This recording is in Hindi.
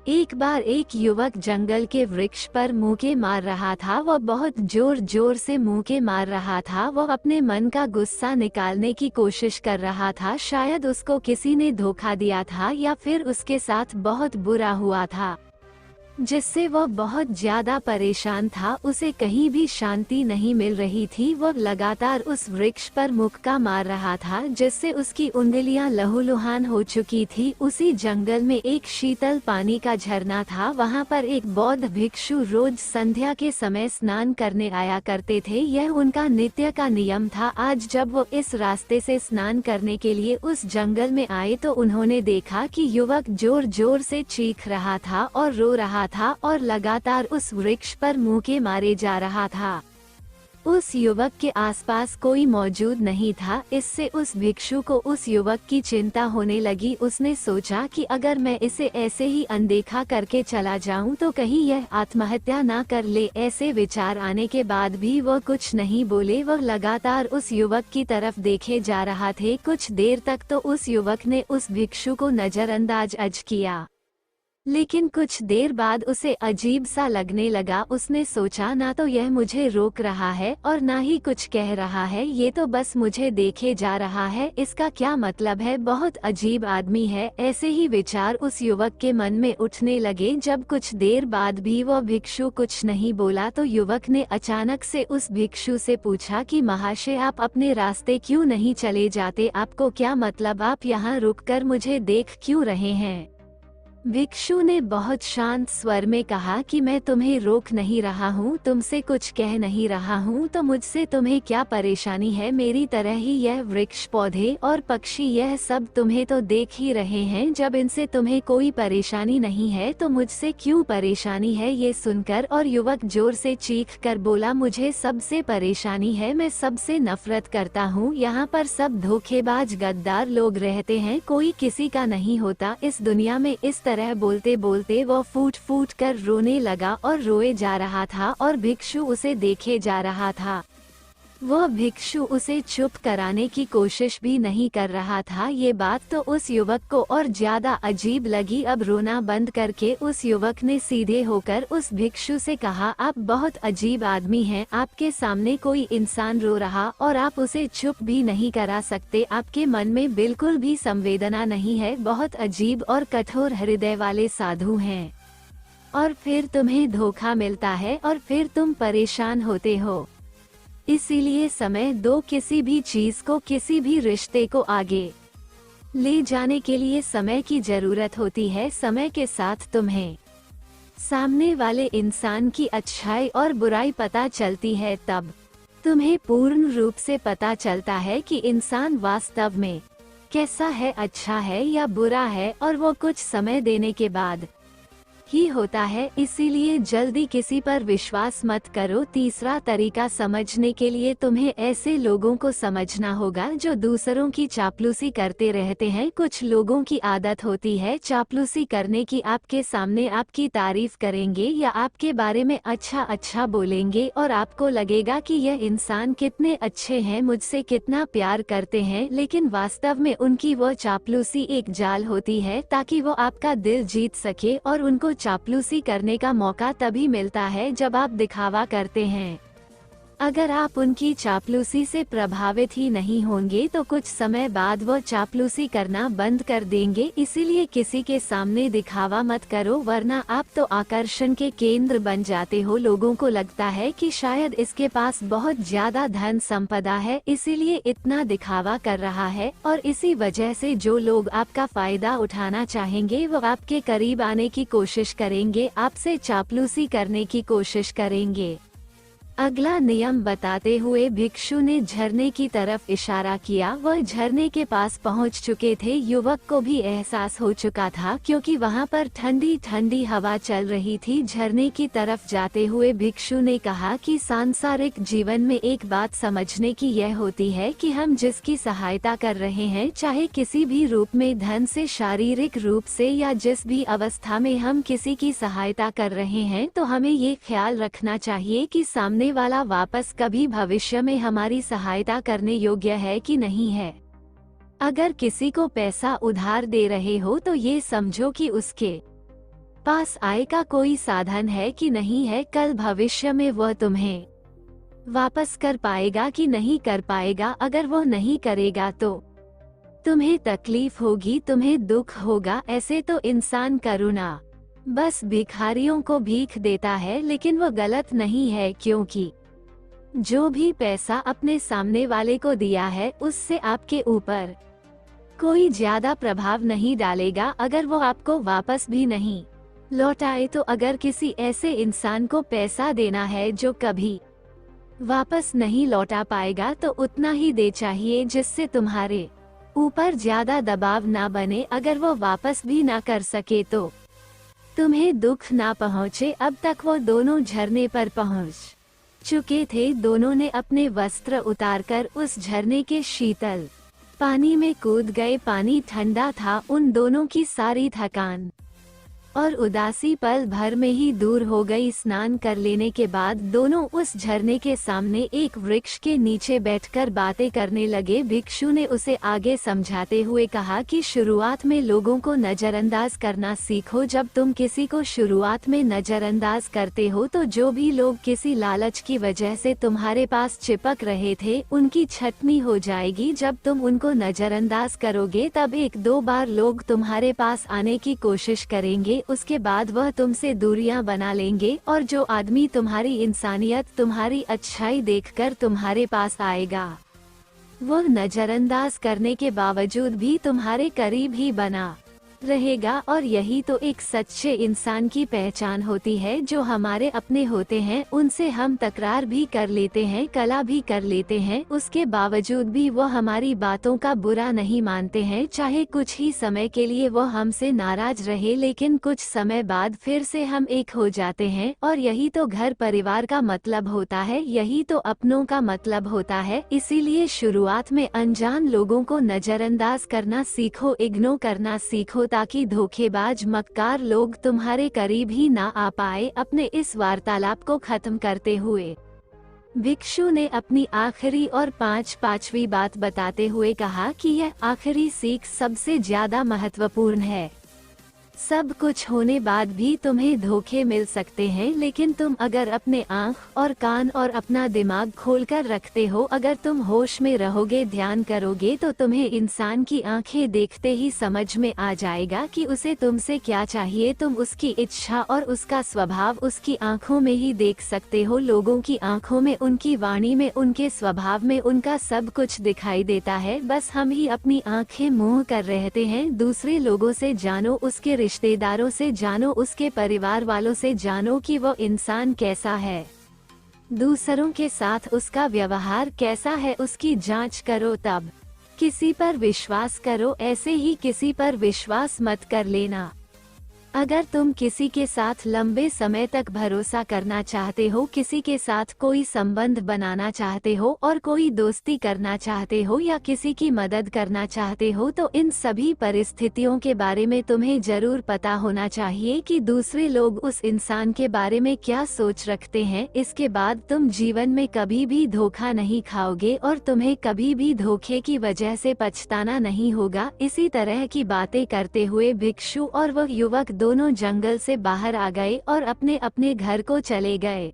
एक बार एक युवक जंगल के वृक्ष पर मुक्के मार रहा था। वह बहुत जोर जोर से मुक्के मार रहा था। वह अपने मन का गुस्सा निकालने की कोशिश कर रहा था। शायद उसको किसी ने धोखा दिया था या फिर उसके साथ बहुत बुरा हुआ था, जिससे वह बहुत ज्यादा परेशान था। उसे कहीं भी शांति नहीं मिल रही थी। वह लगातार उस वृक्ष पर मुक्का मार रहा था, जिससे उसकी उंगलियां लहूलुहान हो चुकी थी। उसी जंगल में एक शीतल पानी का झरना था। वहां पर एक बौद्ध भिक्षु रोज संध्या के समय स्नान करने आया करते थे। यह उनका नित्य का नियम था। आज जब वो इस रास्ते से स्नान करने के लिए उस जंगल में आए तो उन्होंने देखा कि युवक जोर जोर से चीख रहा था और रो रहा था और लगातार उस वृक्ष पर मुक्के मारे जा रहा था। उस युवक के आसपास कोई मौजूद नहीं था। इससे उस भिक्षु को उस युवक की चिंता होने लगी। उसने सोचा कि अगर मैं इसे ऐसे ही अनदेखा करके चला जाऊं तो कहीं यह आत्महत्या ना कर ले। ऐसे विचार आने के बाद भी वह कुछ नहीं बोले। वह लगातार उस युवक की तरफ देखे जा रहा थे। कुछ देर तक तो उस युवक ने उस भिक्षु को नजरअंदाज किया, लेकिन कुछ देर बाद उसे अजीब सा लगने लगा। उसने सोचा, ना तो यह मुझे रोक रहा है और ना ही कुछ कह रहा है, ये तो बस मुझे देखे जा रहा है। इसका क्या मतलब है? बहुत अजीब आदमी है। ऐसे ही विचार उस युवक के मन में उठने लगे। जब कुछ देर बाद भी वह भिक्षु कुछ नहीं बोला तो युवक ने अचानक से उस भिक्षु से पूछा कि महाशय, आप अपने रास्ते क्यों नहीं चले जाते? आपको क्या मतलब? आप यहाँ रुककर मुझे देख क्यों रहे हैं? भिक्षु ने बहुत शांत स्वर में कहा कि मैं तुम्हें रोक नहीं रहा हूँ, तुमसे कुछ कह नहीं रहा हूँ, तो मुझसे तुम्हें क्या परेशानी है? मेरी तरह ही यह वृक्ष, पौधे और पक्षी, यह सब तुम्हें तो देख ही रहे हैं। जब इनसे तुम्हें कोई परेशानी नहीं है तो मुझसे क्यों परेशानी है? ये सुनकर और युवक जोर से चीख कर बोला, मुझे सबसे परेशानी है, मैं सबसे नफरत करता हूँ। यहाँ पर सब धोखेबाज गद्दार लोग रहते हैं, कोई किसी का नहीं होता इस दुनिया में। इस तरह बोलते बोलते वो फूट फूट कर रोने लगा और रोए जा रहा था और भिक्षु उसे देखे जा रहा था। वह भिक्षु उसे चुप कराने की कोशिश भी नहीं कर रहा था। ये बात तो उस युवक को और ज्यादा अजीब लगी। अब रोना बंद करके उस युवक ने सीधे होकर उस भिक्षु से कहा, आप बहुत अजीब आदमी हैं। आपके सामने कोई इंसान रो रहा और आप उसे चुप भी नहीं करा सकते। आपके मन में बिल्कुल भी संवेदना नहीं है। बहुत अजीब और कठोर हृदय वाले साधु हैं। और फिर तुम्हें धोखा मिलता है और फिर तुम परेशान होते हो। इसीलिए समय दो, किसी भी चीज को, किसी भी रिश्ते को आगे ले जाने के लिए समय की जरूरत होती है। समय के साथ तुम्हें सामने वाले इंसान की अच्छाई और बुराई पता चलती है। तब तुम्हें पूर्ण रूप से पता चलता है कि इंसान वास्तव में कैसा है, अच्छा है या बुरा है, और वो कुछ समय देने के बाद ही होता है। इसीलिए जल्दी किसी पर विश्वास मत करो। तीसरा तरीका समझने के लिए तुम्हें ऐसे लोगों को समझना होगा जो दूसरों की चापलूसी करते रहते हैं। कुछ लोगों की आदत होती है चापलूसी करने की। आपके सामने आपकी तारीफ करेंगे या आपके बारे में अच्छा अच्छा बोलेंगे और आपको लगेगा कि यह इंसान कितने अच्छे हैं, मुझसे कितना प्यार करते हैं, लेकिन वास्तव में उनकी वो चापलूसी एक जाल होती है ताकि वो आपका दिल जीत सके। और उनको चापलूसी करने का मौका तभी मिलता है जब आप दिखावा करते हैं। अगर आप उनकी चापलूसी से प्रभावित ही नहीं होंगे तो कुछ समय बाद वो चापलूसी करना बंद कर देंगे। इसीलिए किसी के सामने दिखावा मत करो, वरना आप तो आकर्षण के केंद्र बन जाते हो। लोगों को लगता है कि शायद इसके पास बहुत ज्यादा धन संपदा है, इसीलिए इतना दिखावा कर रहा है, और इसी वजह से जो लोग आपका फायदा उठाना चाहेंगे वो आपके करीब आने की कोशिश करेंगे, आपसे चापलूसी करने की कोशिश करेंगे। अगला नियम बताते हुए भिक्षु ने झरने की तरफ इशारा किया। वह झरने के पास पहुंच चुके थे। युवक को भी एहसास हो चुका था क्योंकि वहां पर ठंडी ठंडी हवा चल रही थी। झरने की तरफ जाते हुए भिक्षु ने कहा कि सांसारिक जीवन में एक बात समझने की यह होती है कि हम जिसकी सहायता कर रहे हैं, चाहे किसी भी रूप में, धन से, शारीरिक रूप से, या जिस भी अवस्था में हम किसी की सहायता कर रहे हैं, तो हमें ये ख्याल रखना चाहिए कि सामने वाला वापस कभी भविष्य में हमारी सहायता करने योग्य है कि नहीं है। अगर किसी को पैसा उधार दे रहे हो तो ये समझो कि उसके पास आय का कोई साधन है कि नहीं है, कल भविष्य में वह तुम्हें वापस कर पाएगा कि नहीं कर पाएगा। अगर वो नहीं करेगा तो तुम्हें तकलीफ होगी, तुम्हें दुख होगा। ऐसे तो इंसान करुणा बस भिखारियों को भीख देता है, लेकिन वो गलत नहीं है, क्योंकि जो भी पैसा अपने सामने वाले को दिया है उससे आपके ऊपर कोई ज्यादा प्रभाव नहीं डालेगा अगर वो आपको वापस भी नहीं लौटाए। तो अगर किसी ऐसे इंसान को पैसा देना है जो कभी वापस नहीं लौटा पाएगा, तो उतना ही दे चाहिए जिससे तुम्हारे ऊपर ज्यादा दबाव ना बने। अगर वो वापस भी ना कर सके तो तुम्हें दुख ना पहुँचे। अब तक वो दोनों झरने पर पहुँच चुके थे। दोनों ने अपने वस्त्र उतारकर उस झरने के शीतल पानी में कूद गए। पानी ठंडा था। उन दोनों की सारी थकान और उदासी पल भर में ही दूर हो गई। स्नान कर लेने के बाद दोनों उस झरने के सामने एक वृक्ष के नीचे बैठकर बातें करने लगे। भिक्षु ने उसे आगे समझाते हुए कहा कि शुरुआत में लोगों को नजरअंदाज करना सीखो। जब तुम किसी को शुरुआत में नजरअंदाज करते हो तो जो भी लोग किसी लालच की वजह से तुम्हारे पास चिपक रहे थे उनकी छटनी हो जाएगी। जब तुम उनको नजरअंदाज करोगे तब एक दो बार लोग तुम्हारे पास आने की कोशिश करेंगे, उसके बाद वह तुमसे दूरियां बना लेंगे। और जो आदमी तुम्हारी इंसानियत, तुम्हारी अच्छाई देखकर तुम्हारे पास आएगा, वह नजरअंदाज करने के बावजूद भी तुम्हारे करीब ही बना रहेगा। और यही तो एक सच्चे इंसान की पहचान होती है। जो हमारे अपने होते हैं उनसे हम तकरार भी कर लेते हैं, कला भी कर लेते हैं, उसके बावजूद भी वो हमारी बातों का बुरा नहीं मानते हैं। चाहे कुछ ही समय के लिए वो हमसे नाराज रहे, लेकिन कुछ समय बाद फिर से हम एक हो जाते हैं। और यही तो घर परिवार का मतलब होता है, यही तो अपनों का मतलब होता है। इसीलिए शुरुआत में अनजान लोगों को नजरअंदाज करना सीखो, इग्नोर करना सीखो, ताकि धोखेबाज मक्कार लोग तुम्हारे करीब ही ना आ पाए। अपने इस वार्तालाप को खत्म करते हुए भिक्षु ने अपनी आखिरी और पांचवी बात बताते हुए कहा कि यह आखिरी सीख सबसे ज्यादा महत्वपूर्ण है। सब कुछ होने बाद भी तुम्हें धोखे मिल सकते हैं, लेकिन तुम अगर अपने आँख और कान और अपना दिमाग खोलकर रखते हो, अगर तुम होश में रहोगे, ध्यान करोगे, तो तुम्हें इंसान की आंखें देखते ही समझ में आ जाएगा कि उसे तुमसे क्या चाहिए। तुम उसकी इच्छा और उसका स्वभाव उसकी आंखों में ही देख सकते हो। लोगों की आंखों में, उनकी वाणी में, उनके स्वभाव में उनका सब कुछ दिखाई देता है। बस हम ही अपनी आंखें मुंह कर रहते हैं। दूसरे लोगों से जानो, उसके रिश्तेदारों से जानो, उसके परिवार वालों से जानो कि वो इंसान कैसा है, दूसरों के साथ उसका व्यवहार कैसा है, उसकी जांच करो, तब किसी पर विश्वास करो। ऐसे ही किसी पर विश्वास मत कर लेना। अगर तुम किसी के साथ लंबे समय तक भरोसा करना चाहते हो, किसी के साथ कोई संबंध बनाना चाहते हो और कोई दोस्ती करना चाहते हो या किसी की मदद करना चाहते हो, तो इन सभी परिस्थितियों के बारे में तुम्हें जरूर पता होना चाहिए कि दूसरे लोग उस इंसान के बारे में क्या सोच रखते हैं। इसके बाद तुम जीवन में कभी भी धोखा नहीं खाओगे और तुम्हें कभी भी धोखे की वजह से पछताना नहीं होगा। इसी तरह की बातें करते हुए भिक्षु और वह युवक दोनों जंगल से बाहर आ गए और अपने अपने घर को चले गए।